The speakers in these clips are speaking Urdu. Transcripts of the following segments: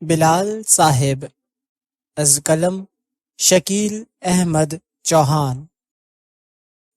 بلال صاحب از قلم شکیل احمد چوہان۔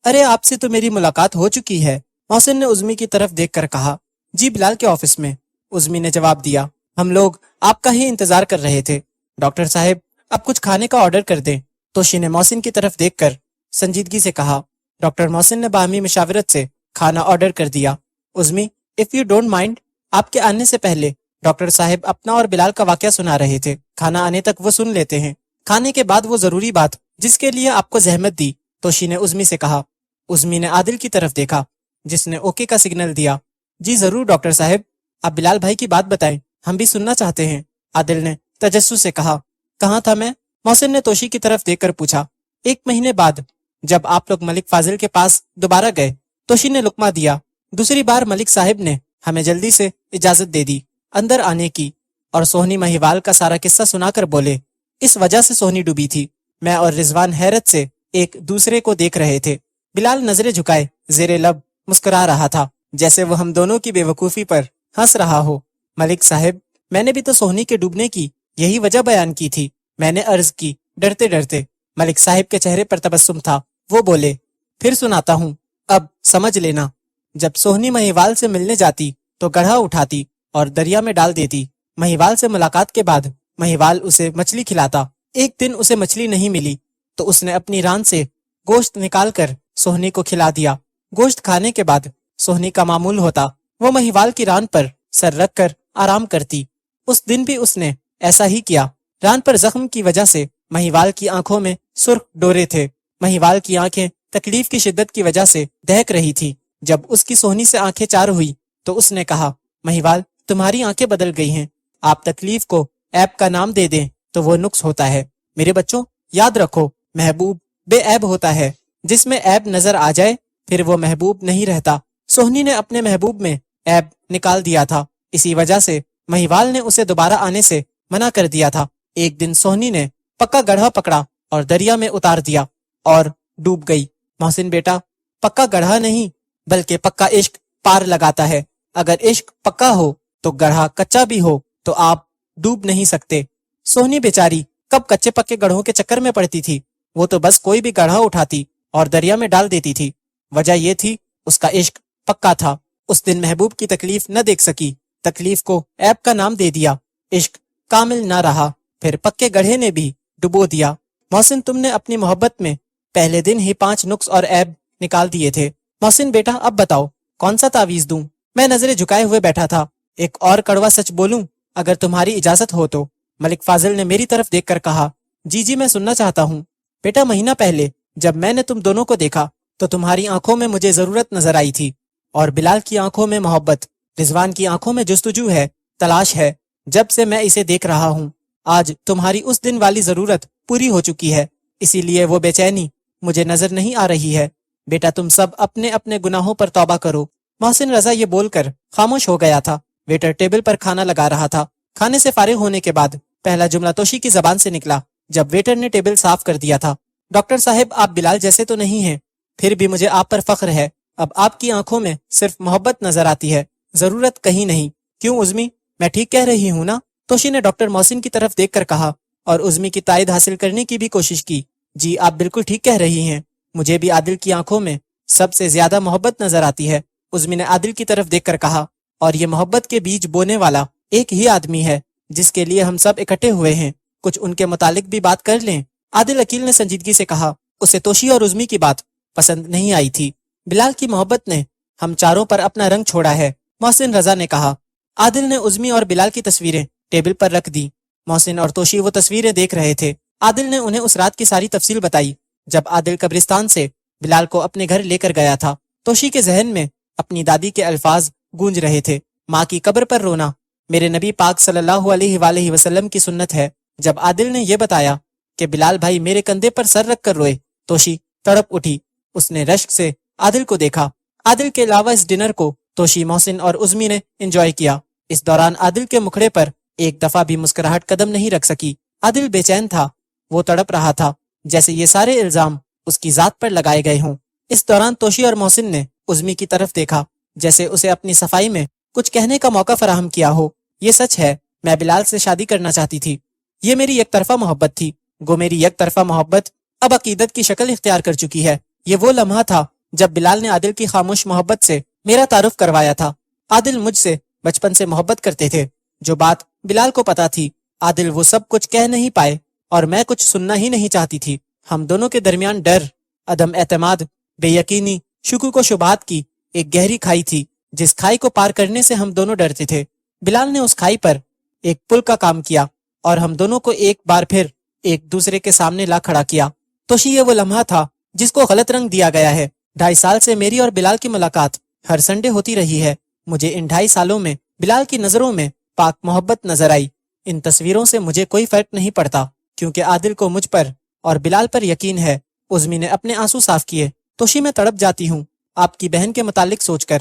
ارے آپ سے تو میری ملاقات ہو چکی ہے، محسن نے عزمی کی طرف دیکھ کر کہا۔ جی بلال کے آفس میں، عزمی نے جواب دیا، ہم لوگ آپ کا ہی انتظار کر رہے تھے۔ ڈاکٹر صاحب اب کچھ کھانے کا آرڈر کر دیں، توشی نے محسن کی طرف دیکھ کر سنجیدگی سے کہا۔ ڈاکٹر محسن نے باہمی مشاورت سے کھانا آرڈر کر دیا۔ عزمی اف یو ڈونٹ مائنڈ، آپ کے آنے سے پہلے ڈاکٹر صاحب اپنا اور بلال کا واقعہ سنا رہے تھے، کھانا آنے تک وہ سن لیتے ہیں، کھانے کے بعد وہ ضروری بات جس کے لیے آپ کو زحمت دی، توشی نے عزمی سے کہا۔ عزمی نے عادل کی طرف دیکھا جس نے اوکے کا سگنل دیا۔ جی ضرور ڈاکٹر صاحب، آپ بلال بھائی کی بات بتائیں، ہم بھی سننا چاہتے ہیں، عادل نے تجسس سے کہا۔ کہاں تھا میں؟ محسن نے توشی کی طرف دیکھ کر پوچھا۔ 1 مہینے بعد جب آپ لوگ ملک فاضل کے پاس دوبارہ گئے، توشی نے لقمہ دیا۔ دوسری بار ملک صاحب نے ہمیں جلدی سے اجازت دے دی اندر آنے کی، اور سوہنی مہیوال کا سارا قصہ سنا کر بولے، اس وجہ سے سوہنی ڈوبی تھی۔ میں اور رضوان حیرت سے ایک دوسرے کو دیکھ رہے تھے۔ بلال نظریں جھکائے زیر لب مسکرا رہا تھا، جیسے وہ ہم دونوں کی بے وقوفی پر ہنس رہا ہو۔ ملک صاحب میں نے بھی تو سوہنی کے ڈوبنے کی یہی وجہ بیان کی تھی، میں نے عرض کی ڈرتے ڈرتے۔ ملک صاحب کے چہرے پر تبسم تھا، وہ بولے، پھر سناتا ہوں، اب سمجھ لینا۔ جب سوہنی مہیوال سے ملنے جاتی تو گڑھا اٹھاتی اور دریا میں ڈال دیتی۔ مہیوال سے ملاقات کے بعد مہیوال اسے مچھلی کھلاتا۔ ایک دن اسے مچھلی نہیں ملی تو اس نے اپنی ران سے گوشت نکال کر سوہنی کو کھلا دیا۔ گوشت کھانے کے بعد سوہنی کا معمول ہوتا وہ مہیوال کی ران پر سر رکھ کر آرام کرتی۔ اس دن بھی اس نے ایسا ہی کیا۔ ران پر زخم کی وجہ سے مہیوال کی آنکھوں میں سرخ ڈورے تھے۔ مہیوال کی آنکھیں تکلیف کی شدت کی وجہ سے دہک رہی تھی۔ جب اس کی سوہنی سے آنکھیں چار ہوئی تو اس نے کہا، مہیوال تمہاری آنکھیں بدل گئی ہیں، آپ تکلیف کو عیب کا نام دے دیں تو وہ نقص ہوتا ہے۔ میرے بچوں یاد رکھو، محبوب بے عیب ہوتا ہے، جس میں عیب نظر آ جائے پھر وہ محبوب نہیں رہتا۔ سوہنی نے اپنے محبوب میں عیب نکال دیا تھا، اسی وجہ سے مہیوال نے اسے دوبارہ آنے سے منع کر دیا تھا۔ ایک دن سوہنی نے پکا گڑھا پکڑا اور دریا میں اتار دیا اور ڈوب گئی۔ محسن بیٹا، پکا گڑھا نہیں بلکہ پکا عشق پار لگاتا ہے۔ اگر عشق پکا ہو تو گڑھا کچا بھی ہو تو آپ ڈوب نہیں سکتے۔ سوہنی بیچاری کب کچے پکے گڑھوں کے چکر میں پڑتی تھی، وہ تو بس کوئی بھی گڑھا اٹھاتی اور دریا میں ڈال دیتی تھی۔ وجہ یہ تھی اس کا عشق پکا تھا۔ اس دن محبوب کی تکلیف نہ دیکھ سکی، تکلیف کو عیب کا نام دے دیا، عشق کامل نہ رہا، پھر پکے گڑھے نے بھی ڈبو دیا۔ محسن تم نے اپنی محبت میں پہلے دن ہی 5 نقص اور عیب نکال دیے تھے۔ محسن بیٹا اب بتاؤ کون سا تعویذ دوں؟ میں نظریں جھکائے ہوئے بیٹھا تھا۔ ایک اور کڑوا سچ بولوں اگر تمہاری اجازت ہو تو؟ ملک فاضل نے میری طرف دیکھ کر کہا۔ جی میں سننا چاہتا ہوں۔ بیٹا مہینہ پہلے جب میں نے تم دونوں کو دیکھا تو تمہاری آنکھوں میں مجھے ضرورت نظر آئی تھی، اور بلال کی آنکھوں میں محبت، رضوان کی آنکھوں میں جستجو ہے، تلاش ہے۔ جب سے میں اسے دیکھ رہا ہوں، آج تمہاری اس دن والی ضرورت پوری ہو چکی ہے، اسی لیے وہ بے چینی مجھے نظر نہیں آ رہی ہے۔ بیٹا تم سب اپنے اپنے گناہوں پر توبہ کرو۔ محسن رضا یہ بول کر خاموش ہو گیا تھا۔ ویٹر ٹیبل پر کھانا لگا رہا تھا۔ کھانے سے فارغ ہونے کے بعد پہلا جملہ توشی کی زبان سے نکلا جب ویٹر نے ٹیبل صاف کر دیا تھا۔ ڈاکٹر صاحب آپ بلال جیسے تو نہیں ہیں، پھر بھی مجھے آپ پر فخر ہے۔ اب آپ کی آنکھوں میں صرف محبت نظر آتی ہے، ضرورت کہیں نہیں۔ کیوں عزمی، میں ٹھیک کہہ رہی ہوں نا؟ توشی نے ڈاکٹر محسن کی طرف دیکھ کر کہا، اور عزمی کی تائید حاصل کرنے کی بھی کوشش کی۔ جی آپ بالکل ٹھیک کہہ رہی ہیں، مجھے بھی عادل کی آنکھوں میں سب سے زیادہ محبت نظر آتی ہے۔ عزمی نے عادل کی طرف دیکھ کر کہا، اور یہ محبت کے بیج بونے والا ایک ہی آدمی ہے جس کے لیے ہم سب اکٹھے ہوئے ہیں، کچھ ان کے متعلق بھی بات کر لیں۔ عادل عقیل نے سنجیدگی سے کہا۔ اسے توشی اور عزمی کی بات پسند نہیں آئی تھی۔ بلال کی محبت نے ہم چاروں پر اپنا رنگ چھوڑا ہے، محسن رضا نے کہا۔ عادل نے عزمی اور بلال کی تصویریں ٹیبل پر رکھ دی۔ محسن اور توشی وہ تصویریں دیکھ رہے تھے۔ عادل نے انہیں اس رات کی ساری تفصیل بتائی جب عادل قبرستان سے بلال کو اپنے گھر لے کر گیا تھا۔ توشی کے ذہن میں اپنی دادی کے الفاظ گونج رہے تھے، ماں کی قبر پر رونا میرے نبی پاک صلی اللہ علیہ وآلہ وسلم کی سنت ہے۔ جب عادل نے یہ بتایا کہ بلال بھائی میرے کندھے پر سر رکھ کر روئے، توشی تڑپ اٹھی۔ اس نے رشک سے عادل کو دیکھا۔ عادل کے علاوہ اس ڈنر کو توشی، محسن اور عزمی نے انجوائے کیا۔ اس دوران عادل کے مکھڑے پر ایک دفعہ بھی مسکراہٹ قدم نہیں رکھ سکی۔ عادل بے چین تھا، وہ تڑپ رہا تھا جیسے یہ سارے الزام اس کی ذات پر لگائے گئے ہوں۔ اس دوران توشی اور محسن نے عزمی کی طرف دیکھا جیسے اسے اپنی صفائی میں کچھ کہنے کا موقع فراہم کیا ہو۔ یہ سچ ہے میں بلال سے شادی کرنا چاہتی تھی۔ یہ میری یک طرفہ محبت تھی۔ گو میری یک طرفہ محبت اب عقیدت کی شکل اختیار کر چکی ہے۔ یہ وہ لمحہ تھا جب بلال نے عادل کی خاموش محبت سے میرا تعارف کروایا تھا۔ عادل مجھ سے بچپن سے محبت کرتے تھے۔ جو بات بلال کو پتا تھی، عادل وہ سب کچھ کہہ نہیں پائے اور میں کچھ سننا ہی نہیں چاہتی تھی۔ ہم دونوں کے درمیان ڈر، عدم اعتماد، بے یقینی، شکوک و شبہات کی ایک گہری کھائی تھی، جس کھائی کو پار کرنے سے ہم دونوں ڈرتے تھے۔ بلال نے اس کھائی پر ایک پل کا کام کیا اور ہم دونوں کو ایک بار پھر ایک دوسرے کے سامنے لا کھڑا کیا۔ توشی یہ وہ لمحہ تھا جس کو غلط رنگ دیا گیا ہے۔ 2.5 سال سے میری اور بلال کی ملاقات ہر سنڈے ہوتی رہی ہے۔ مجھے ان 2.5 سالوں میں بلال کی نظروں میں پاک محبت نظر آئی۔ ان تصویروں سے مجھے کوئی فرق نہیں پڑتا، کیونکہ عادل کو مجھ پر اور بلال پر یقین ہے۔ عظمی نے اپنے آنسو صاف کیے۔ توشی میں تڑپ جاتی ہوں آپ کی بہن کے متعلق سوچ کر۔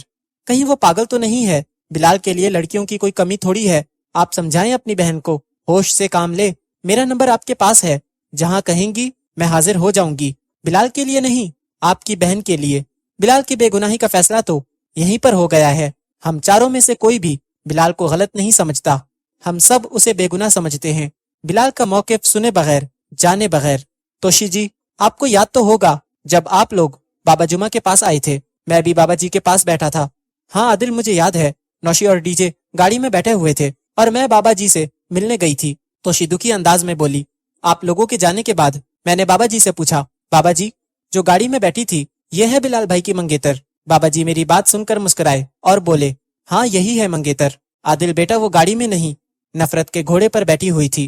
کہیں وہ پاگل تو نہیں ہے؟ بلال کے لیے لڑکیوں کی کوئی کمی تھوڑی ہے۔ آپ سمجھائیں اپنی بہن کو، ہوش سے کام لے۔ میرا نمبر آپ کے پاس ہے، جہاں کہیں گی میں حاضر ہو جاؤں گی۔ بلال کے لیے نہیں، آپ کی بہن کے لیے۔ بلال کی بے گناہی کا فیصلہ تو یہیں پر ہو گیا ہے۔ ہم چاروں میں سے کوئی بھی بلال کو غلط نہیں سمجھتا، ہم سب اسے بے گناہ سمجھتے ہیں، بلال کا موقف سنے بغیر، جانے بغیر۔ توشی جی، آپ کو یاد تو ہوگا جب آپ لوگ بابا جمعہ کے پاس آئے تھے، میں بھی بابا جی کے پاس بیٹھا تھا۔ ہاں عادل، مجھے یاد ہے۔ نوشی اور ڈی جے گاڑی میں بیٹھے ہوئے تھے اور میں بابا جی سے ملنے گئی تھی۔ توشی دکھی انداز میں بولی۔ آپ لوگوں کے جانے کے بعد میں نے بابا جی سے پوچھا، بابا جی، جو گاڑی میں بیٹھی تھی یہ ہے بلال بھائی کی منگیتر؟ بابا جی میری بات سن کر مسکرائے اور بولے، ہاں یہی ہے منگیتر۔ عادل بیٹا، وہ گاڑی میں نہیں، نفرت کے گھوڑے پر بیٹھی ہوئی تھی۔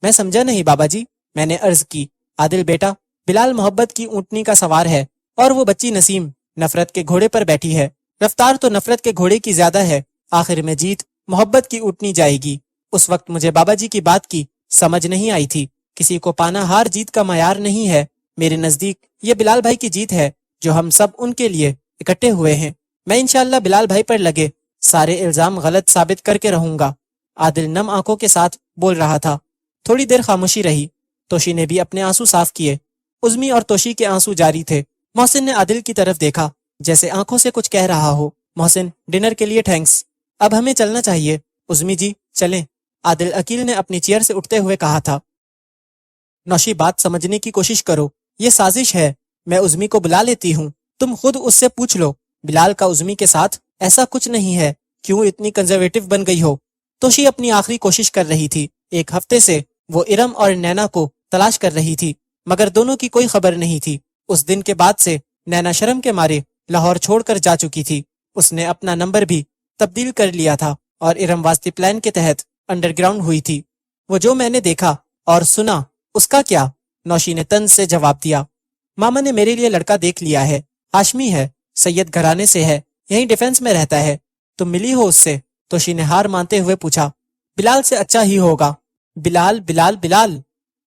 میں سمجھا نہیں بابا جی، میں نے عرض کی۔ عادل بیٹا، بلال محبت کی اونٹنی کا سوار ہے اور وہ بچی نسیم نفرت کے گھوڑے پر بیٹھی ہے۔ رفتار تو نفرت کے گھوڑے کی زیادہ ہے، آخر میں جیت محبت کی اونٹنی جائے گی۔ اس وقت مجھے بابا جی کی بات کی سمجھ نہیں آئی تھی۔ کسی کو پانا ہار جیت کا معیار نہیں ہے۔ میرے نزدیک یہ بلال بھائی کی جیت ہے جو ہم سب ان کے لیے اکٹھے ہوئے ہیں۔ میں انشاءاللہ بلال بھائی پر لگے سارے الزام غلط ثابت کر کے رہوں گا۔ عادل نم آنکھوں کے ساتھ بول رہا تھا۔ تھوڑی دیر خاموشی رہی۔ توشی نے بھی اپنے آنسو صاف کیے۔ عظمی اور توشی کے آنسو جاری تھے۔ محسن نے عادل کی طرف دیکھا جیسے آنکھوں سے کچھ کہہ رہا ہو۔ محسن، ڈنر کے لیے تھینکس، اب ہمیں چلنا چاہیے۔ عظمی جی چلیں، عادل عقیل نے اپنی چیئر سے اٹھتے ہوئے کہا تھا۔ نوشی، بات سمجھنے کی کوشش کرو، یہ سازش ہے۔ میں عظمی کو بلا لیتی ہوں، تم خود اس سے پوچھ لو۔ بلال کا عظمی کے ساتھ ایسا کچھ نہیں ہے، کیوں اتنی کنزرویٹو بن گئی ہو؟ توشی اپنی آخری کوشش کر رہی تھی۔ 1 ہفتے سے وہ ارم اور نینا کو تلاش کر رہی تھی، مگر دونوں کی کوئی خبر نہیں تھی۔ اس دن کے بعد سے نینا شرم کے مارے لاہور چھوڑ کر جا چکی تھی۔ اس نے اپنا نمبر بھی تبدیل کر لیا تھا اور ارم واسطے پلان کے تحت انڈر گراؤنڈ ہوئی تھی۔ وہ جو میں نے دیکھا اور سنا اس کا کیا؟ نوشی نے طنز سے جواب دیا۔ ماما نے میرے لیے لڑکا دیکھ لیا ہے، ہاشمی ہے، سید گھرانے سے ہے، یہیں ڈیفنس میں رہتا ہے۔ تم ملی ہو اس سے؟ توشی نے ہار مانتے ہوئے پوچھا۔ بلال سے اچھا ہی ہوگا۔ بلال بلال بلال؟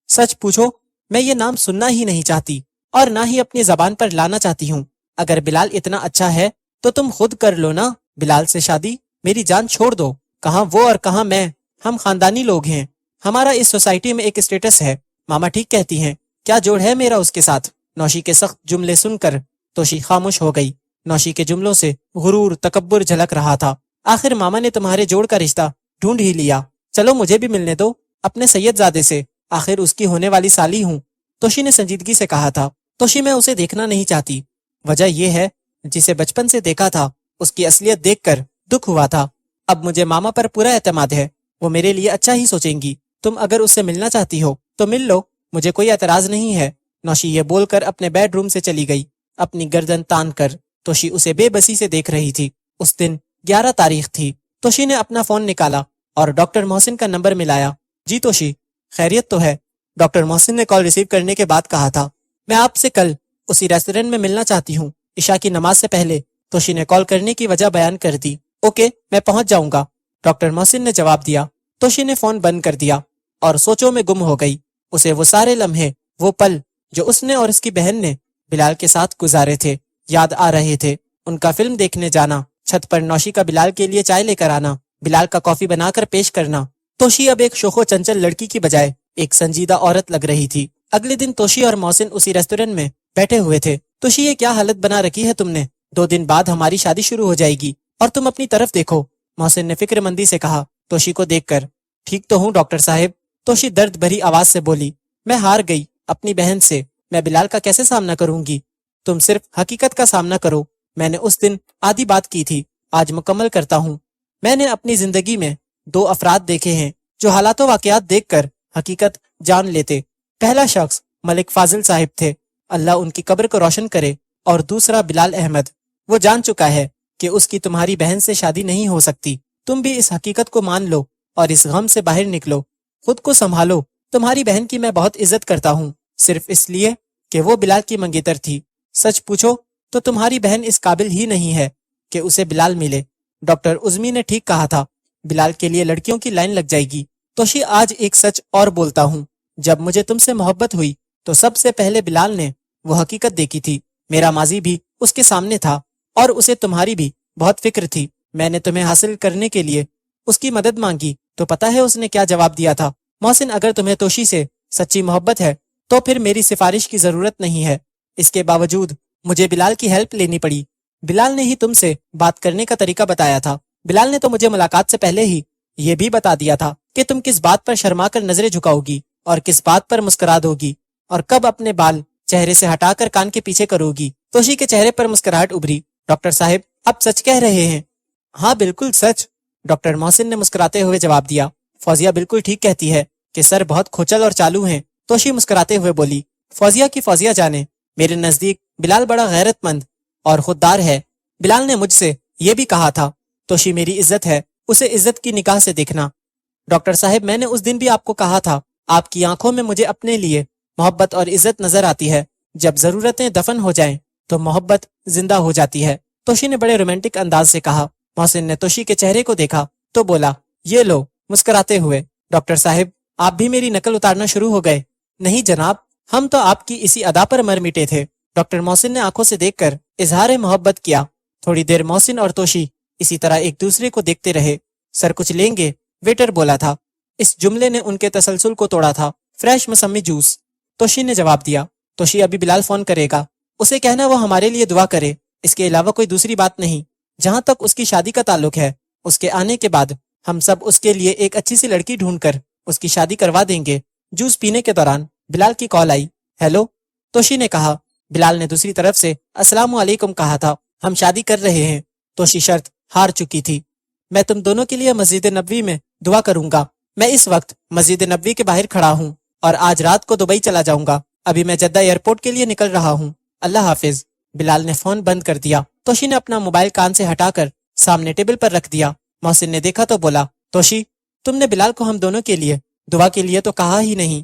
سچ پوچھو میں یہ نام سننا ہی نہیں چاہتی اور نہ ہی اپنی زبان پر لانا چاہتی ہوں۔ اگر بلال اتنا اچھا ہے تو تم خود کر لو نا بلال سے شادی۔ میری جان چھوڑ دو، کہاں وہ اور کہاں میں، ہم خاندانی لوگ ہیں، ہمارا اس سوسائٹی میں ایک اسٹیٹس ہے۔ ماما ٹھیک کہتی ہیں، کیا جوڑ ہے میرا اس کے ساتھ؟ نوشی کے سخت جملے سن کر توشی خاموش ہو گئی۔ نوشی کے جملوں سے غرور، تکبر جھلک رہا تھا۔ آخر ماما نے تمہارے جوڑ کا رشتہ ڈھونڈ ہی لیا، چلو مجھے بھی ملنے دو اپنے سید زادے سے، آخر اس کی ہونے والی سالی ہوں۔ توشی نے سنجیدگی سے کہا تھا۔ توشی، میں اسے دیکھنا نہیں چاہتی، وجہ یہ ہے جسے بچپن سے دیکھا تھا اس کی اصلیت دیکھ کر دکھ ہوا تھا۔ اب مجھے ماما پر پورا اعتماد ہے، وہ میرے لیے اچھا ہی سوچیں گی۔ تم اگر اس سے ملنا چاہتی ہو تو مل لو، مجھے کوئی اعتراض نہیں ہے۔ نوشی یہ بول کر اپنے بیڈ روم سے چلی گئی، اپنی گردن تان کر۔ توشی اسے بے بسی سے دیکھ رہی تھی۔ اس دن 11 تاریخ تھی۔ توشی نے اپنا فون نکالا اور ڈاکٹر محسن کا نمبر ملایا۔ جی توشی، خیریت تو ہے؟ ڈاکٹر محسن نے کال ریسیو کرنے کے بعد کہا تھا، میں آپ سے کل اسی ریسٹورنٹ میں ملنا چاہتی ہوں، عشاء کی نماز سے پہلے۔ توشی نے کال کرنے کی وجہ بیان کر دی۔ اوکے، میں پہنچ جاؤں گا، ڈاکٹر محسن نے جواب دیا۔ توشی نے فون بند کر دیا اور سوچوں میں گم ہو گئی۔ اسے وہ سارے لمحے، وہ پل جو اس نے اور اس کی بہن نے بلال کے ساتھ گزارے تھے یاد آ رہے تھے۔ ان کا فلم دیکھنے جانا، چھت پر نوشی کا بلال کے لیے چائے لے کر آنا، بلال کا کافی بنا کر پیش کرنا۔ توشی اب ایک شوخ و چنچل لڑکی کی بجائے ایک سنجیدہ عورت لگ رہی تھی۔ اگلے دن توشی اور محسن اسی ریسٹورنٹ میں بیٹھے ہوئے تھے۔ توشی، یہ کیا حالت بنا رکھی ہے تم نے؟ 2 دن بعد ہماری شادی شروع ہو جائے گی اور تم اپنی طرف دیکھو، محسن نے فکر مندی سے کہا توشی کو دیکھ کر۔ ٹھیک تو ہوں ڈاکٹر صاحب، توشی درد بھری آواز سے بولی۔ میں ہار گئی اپنی بہن سے، میں بلال کا کیسے سامنا کروں گی؟ تم صرف حقیقت کا سامنا کرو۔ میں نے اس دن آدھی بات کی تھی، آج مکمل کرتا ہوں۔ میں نے اپنی زندگی میں 2 افراد دیکھے ہیں جو حالات و واقعات دیکھ کر حقیقت جان لیتے۔ پہلا شخص ملک فاضل صاحب تھے، اللہ ان کی قبر کو روشن کرے، اور دوسرا بلال احمد۔ وہ جان چکا ہے کہ اس کی تمہاری بہن سے شادی نہیں ہو سکتی۔ تم بھی اس حقیقت کو مان لو اور اس غم سے باہر نکلو، خود کو سنبھالو۔ تمہاری بہن کی میں بہت عزت کرتا ہوں، صرف اس لیے کہ وہ بلال کی منگیتر تھی۔ سچ پوچھو تو تمہاری بہن اس قابل ہی نہیں ہے کہ اسے بلال ملے۔ ڈاکٹر عظمی نے ٹھیک کہا تھا، بلال کے لیے لڑکیوں کی لائن لگ جائے گی۔ توشی آج ایک سچ اور بولتا ہوں، جب مجھے تم سے محبت ہوئی تو سب سے پہلے بلال نے وہ حقیقت دیکھی تھی۔ میرا ماضی بھی اس کے سامنے تھا اور اسے تمہاری بھی بہت فکر تھی۔ میں نے تمہیں حاصل کرنے کے لیے اس کی مدد مانگی تو پتہ ہے اس نے کیا جواب دیا تھا؟ محسن، اگر تمہیں توشی سے سچی محبت ہے تو پھر میری سفارش کی ضرورت نہیں ہے۔ اس کے باوجود مجھے بلال کی ہیلپ لینی پڑی۔ بلال نے ہی تم سے بات کرنے کا طریقہ بتایا تھا۔ بلال نے تو مجھے ملاقات سے پہلے ہی یہ بھی بتا دیا تھا کہ تم کس بات پر شرما کر نظریں جھکاؤ گی اور کس بات پر مسکرا دو گی، اور کب اپنے بال چہرے سے ہٹا کر کان کے پیچھے کرو گی۔ توشی کے چہرے پر مسکراہٹ ابھری۔ ڈاکٹر صاحب، آپ سچ کہہ رہے ہیں؟ ہاں بالکل سچ، ڈاکٹر محسن نے مسکراتے ہوئے جواب دیا۔ فوزیہ بالکل ٹھیک کہتی ہے کہ سر بہت کھوچل اور چالو ہیں۔ توشی مسکراتے ہوئے بولی، فوزیہ کی فوزیہ جانے، میرے نزدیک بلال بڑا غیرت مند اور خوددار ہے۔ بلال نے مجھ سے یہ بھی کہا تھا، توشی میری عزت ہے، اسے عزت کی نگاہ سے دیکھنا۔ ڈاکٹر صاحب، میں نے اس دن بھی آپ کو کہا تھا، آپ کی آنکھوں میں مجھے اپنے لیے محبت اور عزت نظر آتی ہے۔ جب ضرورتیں دفن ہو جائیں تو محبت زندہ ہو جاتی ہے، توشی نے بڑے رومانٹک انداز سے کہا۔ محسن نے توشی کے چہرے کو دیکھا تو بولا، یہ لو، مسکراتے ہوئے۔ ڈاکٹر صاحب، آپ بھی میری نقل اتارنا شروع ہو گئے؟ نہیں جناب، ہم تو آپ کی اسی ادا پر مر مٹے تھے۔ ڈاکٹر محسن نے آنکھوں سے دیکھ کر اظہار محبت کیا۔ تھوڑی دیر محسن اور توشی اسی طرح ایک دوسرے کو دیکھتے رہے۔ سر کچھ لیں گے؟ ویٹر بولا تھا۔ اس جملے نے ان کے تسلسل کو توڑا تھا۔ فریش موسمی جوس، توشی نے جواب دیا۔ توشی، ابھی بلال فون کرے گا، اسے کہنا وہ ہمارے لیے دعا کرے، اس کے علاوہ کوئی دوسری بات نہیں۔ جہاں تک اس کی شادی کا تعلق ہے، اس کے آنے کے بعد ہم سب اس کے لیے ایک اچھی سی لڑکی ڈھونڈ کر اس کی شادی کروا دیں گے۔ جوس پینے کے دوران بلال کی کال آئی۔ ہیلو، توشی نے کہا۔ بلال نے دوسری طرف سے السلام علیکم کہا تھا۔ ہم شادی کر رہے ہیں۔ توشی شرط ہار چکی تھی۔ میں تم دونوں کے لیے مسجد نبوی میں دعا کروں گا۔ میں اس وقت مسجد نبوی کے باہر کھڑا ہوں اور آج رات کو دبئی چلا جاؤں گا۔ ابھی میں جدہ ایئرپورٹ کے لیے نکل رہا ہوں۔ اللہ حافظ۔ بلال نے فون بند کر دیا۔ توشی نے اپنا موبائل کان سے ہٹا کر سامنے ٹیبل پر رکھ دیا۔ محسن نے دیکھا تو بولا، توشی، تم نے بلال کو ہم دونوں کے لیے دعا کے لیے تو کہا ہی نہیں۔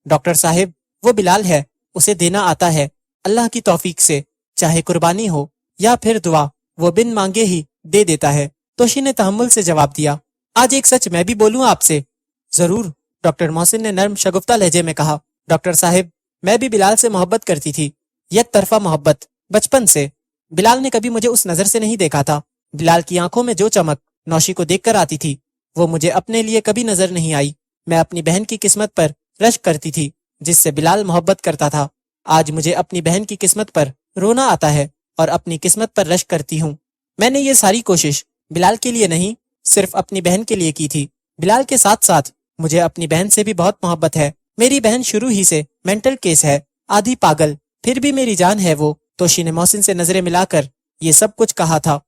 ڈاکٹر صاحب، وہ بلال ہے، اسے دینا آتا ہے، اللہ کی توفیق سے، چاہے قربانی ہو یا پھر دعا، وہ بن مانگے ہی دے دیتا ہے۔ توشی نے تحمل سے جواب دیا۔ آج ایک سچ میں بھی بولوں آپ سے؟ ضرور، ڈاکٹر محسن نے نرم شگفتہ لہجے میں کہا۔ ڈاکٹر صاحب، میں بھی بلال سے محبت کرتی تھی، یک طرفہ محبت، بچپن سے۔ بلال نے کبھی مجھے اس نظر سے نہیں دیکھا تھا۔ بلال کی آنکھوں میں جو چمک نوشی کو دیکھ کر آتی تھی وہ مجھے اپنے لیے کبھی نظر نہیں آئی۔ میں اپنی بہن کی قسمت پر رشک کرتی تھی جس سے بلال محبت کرتا تھا۔ آج مجھے اپنی بہن کی قسمت پر رونا آتا ہے اور اپنی قسمت پر رشک کرتی ہوں۔ میں نے یہ ساری کوشش بلال کے لیے نہیں، صرف اپنی بہن کے لیے کی تھی۔ بلال کے ساتھ ساتھ مجھے اپنی بہن سے بھی بہت محبت ہے۔ میری بہن شروع ہی سے مینٹل کیس ہے، آدھی پاگل، پھر بھی میری جان ہے وہ۔ توشی نے محسن سے نظریں ملا کر یہ سب کچھ کہا تھا۔